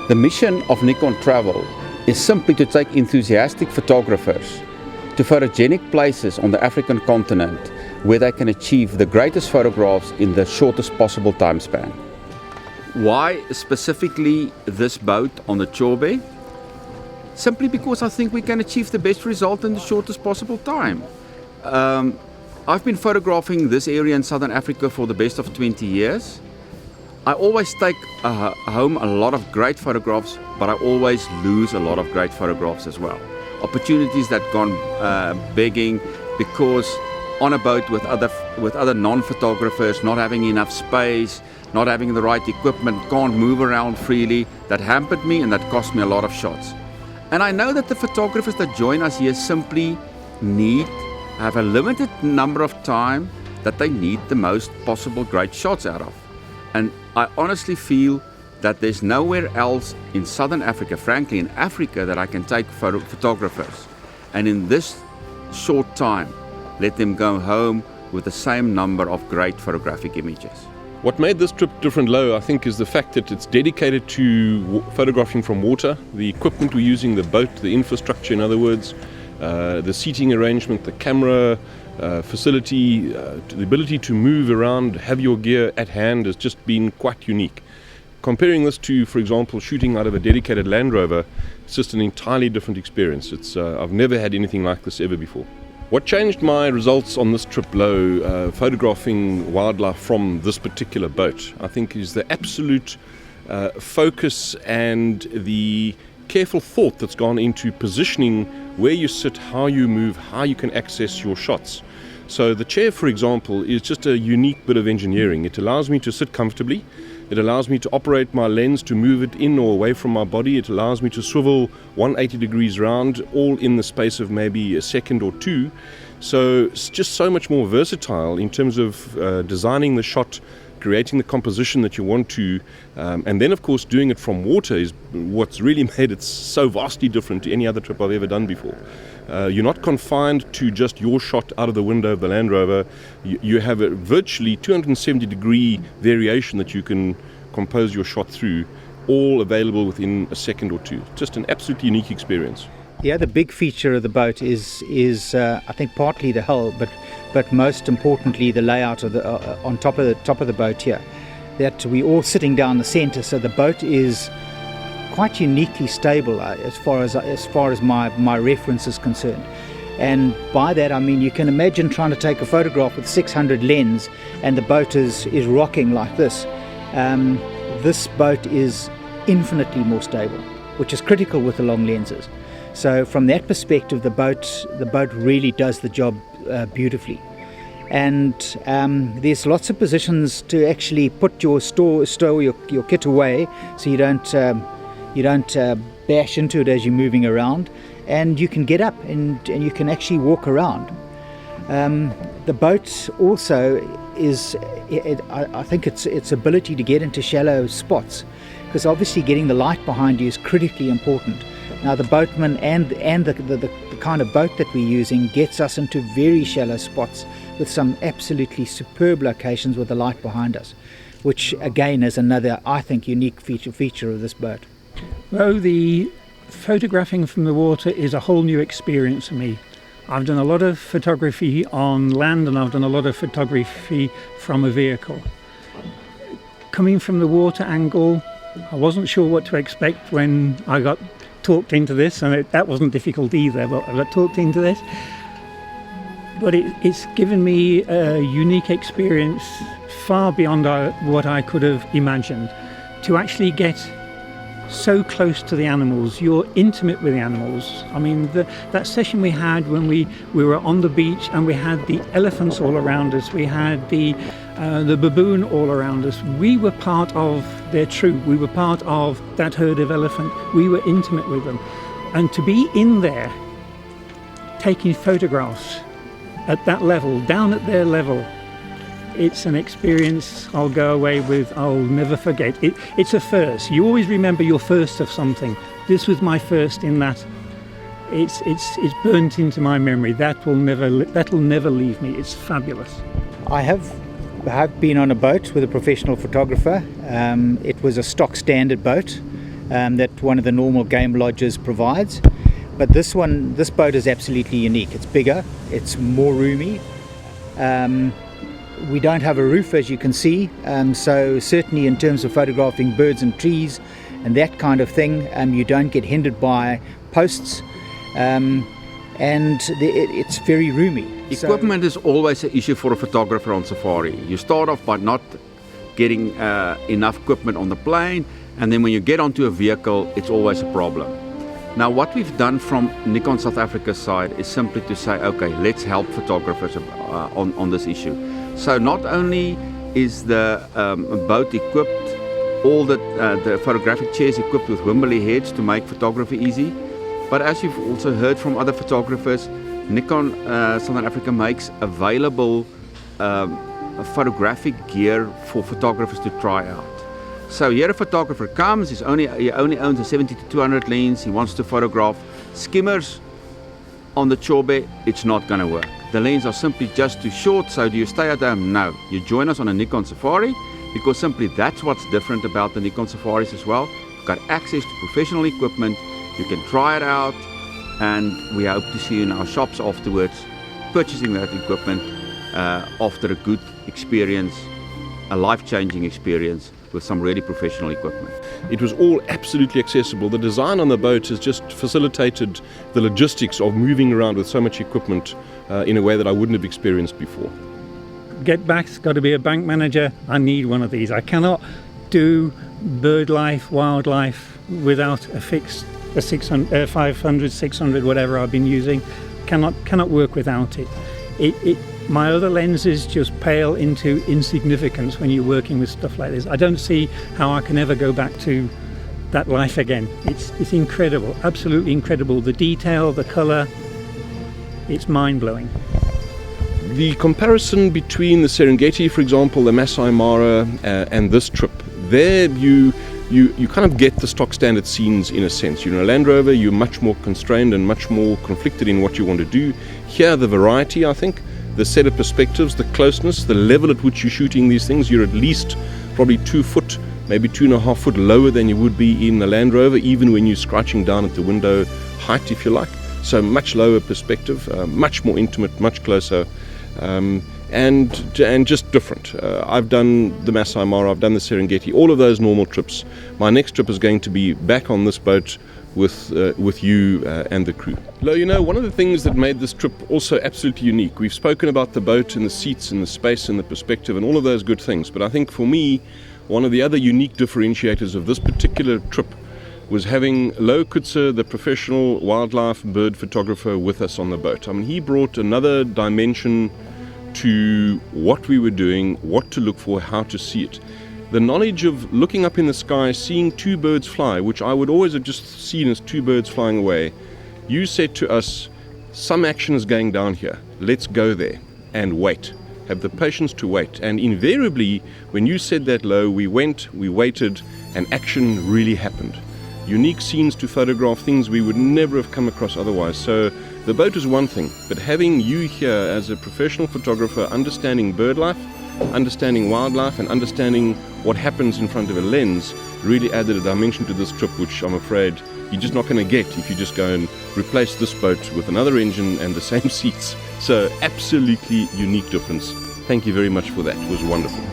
The mission of Nikon Travel is simply to take enthusiastic photographers to photogenic places on the African continent where they can achieve the greatest photographs in the shortest possible time span. Why specifically this boat on the Chobe? Simply because I think we can achieve the best result in the shortest possible time. I've been photographing this area in Southern Africa for the best of 20 years. I always take home a lot of great photographs, but I always lose a lot of great photographs as well. Opportunities that gone begging because on a boat with other non-photographers, not having enough space, not having the right equipment, can't move around freely, that hampered me and that cost me a lot of shots. And I know that the photographers that join us here simply have a limited number of time that they need the most possible great shots out of. And I honestly feel that there's nowhere else in Southern Africa, frankly in Africa, that I can take photographers and in this short time let them go home with the same number of great photographic images. What made this trip different, Lo, I think, is the fact that it's dedicated to photographing from water. The equipment we're using, the boat, the infrastructure, in other words, the seating arrangement, the camera facility, the ability to move around, have your gear at hand has just been quite unique. Comparing this to, for example, shooting out of a dedicated Land Rover, it's just an entirely different experience. I've never had anything like this ever before. What changed my results on this trip, Lo, photographing wildlife from this particular boat, I think, is the absolute focus and the careful thought that's gone into positioning where you sit, how you move, how you can access your shots. So the chair, for example, is just a unique bit of engineering. It allows me to sit comfortably. It allows me to operate my lens to move it in or away from my body. It allows me to swivel 180 degrees round, all in the space of maybe a second or two. So it's just so much more versatile in terms of designing the shot, creating the composition that you want to, and then of course doing it from water is what's really made it so vastly different to any other trip I've ever done before. You're not confined to just your shot out of the window of the Land Rover. You have a virtually 270 degree variation that you can compose your shot through, all available within a second or two. Just an absolutely unique experience. Yeah, the big feature of the boat is I think partly the hull, but most importantly the layout of the on top of the boat here. That we're all sitting down the centre, so the boat is quite uniquely stable as far as my reference is concerned. And by that I mean you can imagine trying to take a photograph with 600 lens and the boat is rocking like this. This boat is infinitely more stable, which is critical with the long lenses. So from that perspective, the boat really does the job beautifully. And there's lots of positions to actually put your stow your kit away, so you don't bash into it as you're moving around, and you can get up and you can actually walk around. The boat also is, I think its ability to get into shallow spots, because obviously getting the light behind you is critically important. Now the boatman and the kind of boat that we're using gets us into very shallow spots with some absolutely superb locations with the light behind us, which again is another, I think, unique feature of this boat. Well, the photographing from the water is a whole new experience for me. I've done a lot of photography on land and I've done a lot of photography from a vehicle. Coming from the water angle, I wasn't sure what to expect when I got talked into this, and that wasn't difficult either, but I got talked into this. But it's given me a unique experience far beyond what I could have imagined. To actually get so close to the animals, you're intimate with the animals. I mean, that session we had when we were on the beach and we had the elephants all around us, we had the baboon all around us. We were part of their troop. We were part of that herd of elephant. We were intimate with them. And to be in there, taking photographs at that level, down at their level, it's an experience I'll go away with, I'll never forget. It's a first. You always remember your first of something. This was my first in that. It's burnt into my memory. That'll never leave me. It's fabulous. I have been on a boat with a professional photographer. It was a stock standard boat. that one of the normal game lodges provides. But this boat is absolutely unique. It's bigger, it's more roomy. We don't have a roof, as you can see, so certainly in terms of photographing birds and trees and that kind of thing, you don't get hindered by posts, and it's very roomy. Equipment is always an issue for a photographer on safari. You start off by not getting enough equipment on the plane, and then when you get onto a vehicle, it's always a problem. Now, what we've done from Nikon South Africa's side is simply to say, okay, let's help photographers on this issue. So not only is the boat equipped, all the photographic chairs equipped with Wimberley heads to make photography easy, but as you've also heard from other photographers, Nikon Southern Africa makes available photographic gear for photographers to try out. So here a photographer comes, he only owns a 70 to 200 lens, he wants to photograph skimmers on the Chobe. It's not going to work. The lens are simply just too short. So do you stay at home? No. You join us on a Nikon Safari, because simply that's what's different about the Nikon Safaris as well. You've got access to professional equipment, you can try it out, and we hope to see you in our shops afterwards, purchasing that equipment after a good experience, a life-changing experience with some really professional equipment. It was all absolutely accessible. The design on the boat has just facilitated the logistics of moving around with so much equipment in a way that I wouldn't have experienced before. Get back's got to be a bank manager. I need one of these. I cannot do bird life, wildlife without a fixed 500, 600, whatever I've been using. Cannot work without it. My other lenses just pale into insignificance when you're working with stuff like this. I don't see how I can ever go back to that life again. It's incredible, absolutely incredible. The detail, the colour, it's mind-blowing. The comparison between the Serengeti, for example, the Masai Mara, and this trip, there you kind of get the stock standard scenes in a sense. You're in a Land Rover, you're much more constrained and much more conflicted in what you want to do. Here, the variety, I think, the set of perspectives, the closeness, the level at which you're shooting these things, you're at least probably 2 foot, maybe 2.5 foot lower than you would be in the Land Rover, even when you're scratching down at the window height, if you like. So much lower perspective, much more intimate, much closer, and just different. I've done the Masai Mara, I've done the Serengeti, all of those normal trips. My next trip is going to be back on this boat with you and the crew. Lo, you know, one of the things that made this trip also absolutely unique, we've spoken about the boat and the seats and the space and the perspective and all of those good things, but I think for me, one of the other unique differentiators of this particular trip was having Lo Kutse, the professional wildlife bird photographer, with us on the boat. I mean, he brought another dimension to what we were doing, what to look for, how to see it. The knowledge of looking up in the sky, seeing 2 birds fly, which I would always have just seen as 2 birds flying away. You said to us, some action is going down here. Let's go there and wait. Have the patience to wait. And invariably, when you said that, Lo, we went, we waited, and action really happened. Unique scenes to photograph, things we would never have come across otherwise. So the boat is one thing, but having you here as a professional photographer, understanding bird life, understanding wildlife, and understanding what happens in front of a lens really added a dimension to this trip, which I'm afraid you're just not going to get if you just go and replace this boat with another engine and the same seats. So absolutely unique difference. Thank you very much for that. It was wonderful.